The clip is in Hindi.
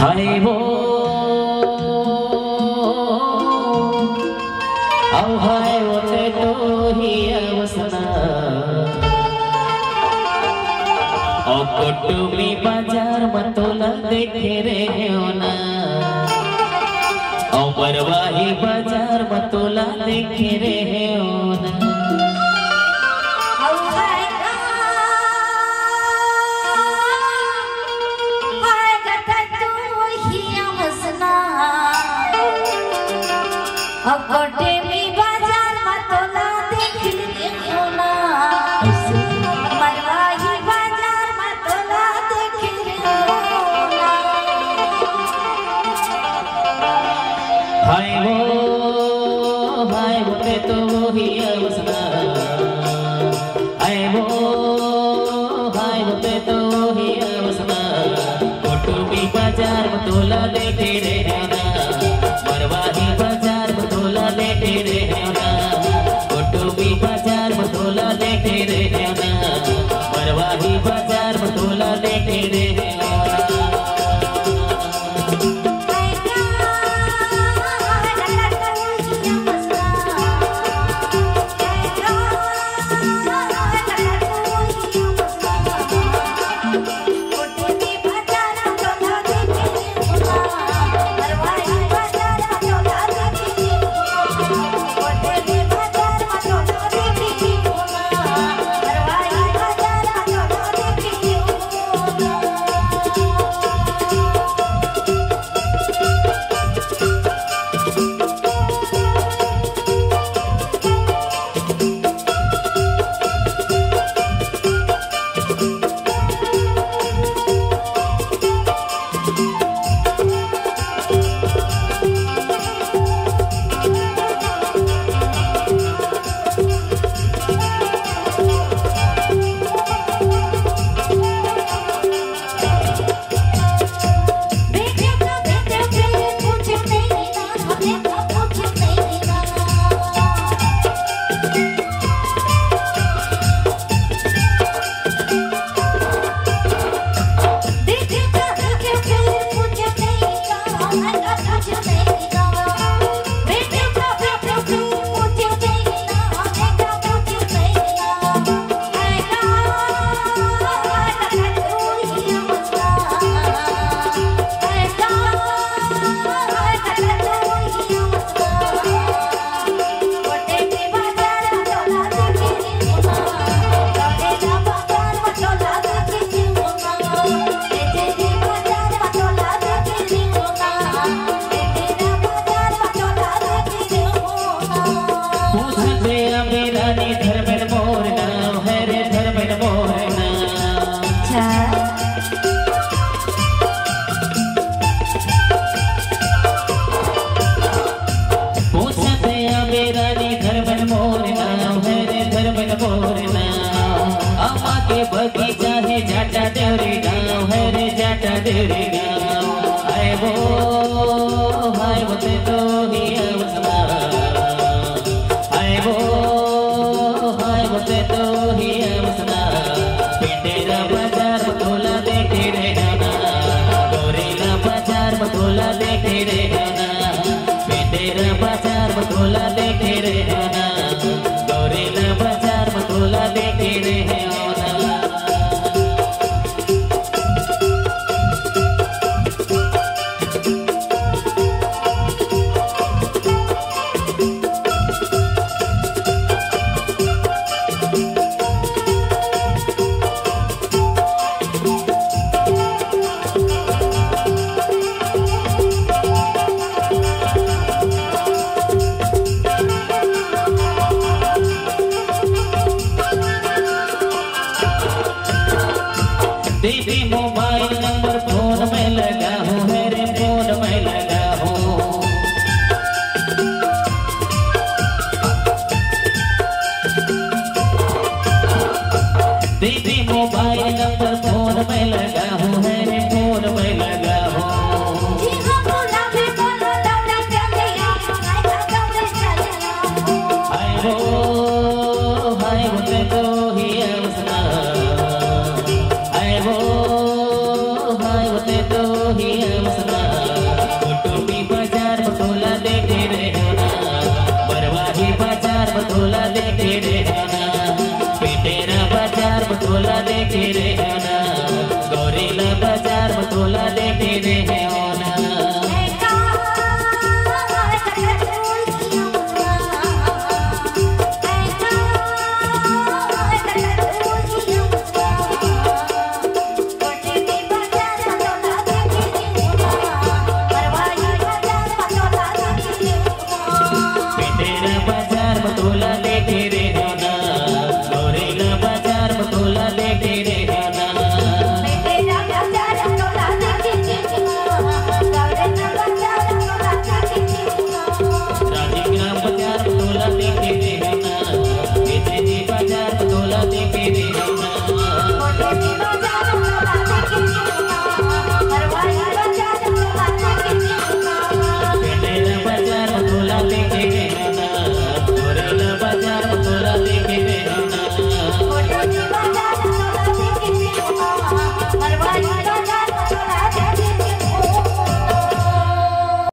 हाय वो आओ हाय वो ते तो ही अवसना ओ कुटुमी बाजार मतोला देखे रे होना ओ बरवाही बाजार मतोला देखे रे होना बाजार मतोला देख होना मरवाही बाजार मतोला देख होना हाय वो ते तो ही अवसना हाय वो ते तो ही अवसना कुटुमी बाजार मतोला देखे रे होना मरवाही बाजार मतोला देखे रे होना कुटुमी बाजार मतोला देखे रे होना मरवाही बाजार मतोला देखे रे बगीचा है जाटा देवरी गाँव है रे जाटा देवरी गाँव हाय वो ते तो ही अवसना हाय वो ते तो ही अवसना पेटेरा बाजार मतोला देखे रे होना गोरेला बाजार मतोला देखे रे होना पेटेरा बाजार मतोला देखे रे होना गोरेला बाजार मतोला देखे रे होना दीदी मोबाइल नंबर फोन में लगा हूँ है रे फोन में लगा हूँ दीदी मोबाइल नंबर फोन में लगा हूँ है रे फोन में लगा हूँ हाय वो ते तो ही अवसना हाय वो ते तो ही अवसना बाजार बतोला देखे रे होना पेटेरा बाजार बतोला देखे रे होना गौरीला बाजार बतोला देखे रे होना